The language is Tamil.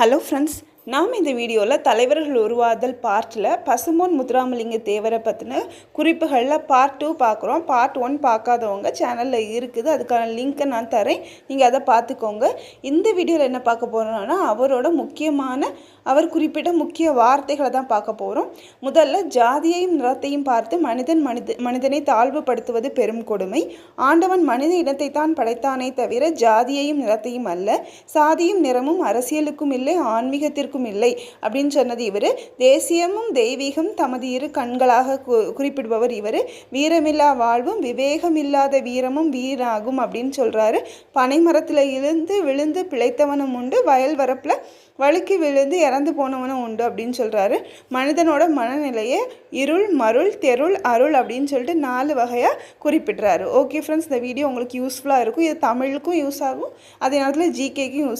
ஹலோ ஃப்ரெண்ட்ஸ், நாம் இந்த வீடியோவில் தலைவர்கள் உருவாதல் பார்ட்டில் பசும்பொன் முத்துராமலிங்க தேவரை பற்றின குறிப்புகளில் பார்ட் 2 பார்க்குறோம். பார்ட் 1 பார்க்காதவங்க சேனலில் இருக்குது, அதுக்கான லிங்க்கை நான் தரேன், நீங்கள் அதை பார்த்துக்கோங்க. இந்த வீடியோவில் என்ன பார்க்க போகிறோம்னா அவரோட அவர் குறிப்பிட்ட முக்கிய வார்த்தைகளை தான் பார்க்க போகிறோம். முதல்ல ஜாதியையும் நிறத்தையும் பார்த்து மனிதனை தாழ்வுபடுத்துவது பெரும் கொடுமை. ஆண்டவன் மனித இனத்தை தான் படைத்தானே தவிர ஜாதியையும் நிறத்தையும் அல்ல. சாதியும் நிறமும் அரசியலுக்கும் இல்லை, ஆன்மீகத்திற்கும் இல்லை அப்படின்னு சொன்னது இவர். தேசியமும் தெய்வீகம் தமது இரு கண்களாக குறிப்பிடுபவர் இவர். வீரமில்லா வாழ்வும் விவேகமில்லாத வீரமும் வீணாகும் அப்படின்னு சொல்கிறாரு. பனைமரத்தில் இருந்து விழுந்து பிழைத்தவனும் உண்டு, வயல் வரப்பில் வழுக்கி விழுந்து இறந்து போனவனும் உண்டு அப்படின்னு சொல்கிறாரு. மனிதனோட மனநிலையை இருள், மருள், தெருள், அருள் அப்படின்னு சொல்லிட்டு 4 வகையாக குறிப்பிட்றாரு. ஓகே ஃப்ரெண்ட்ஸ், இந்த வீடியோ உங்களுக்கு யூஸ்ஃபுல்லாக இருக்கும். இது தமிழுக்கும் யூஸ் ஆகும், அதே நேரத்தில் ஜிகேக்கும் யூஸ்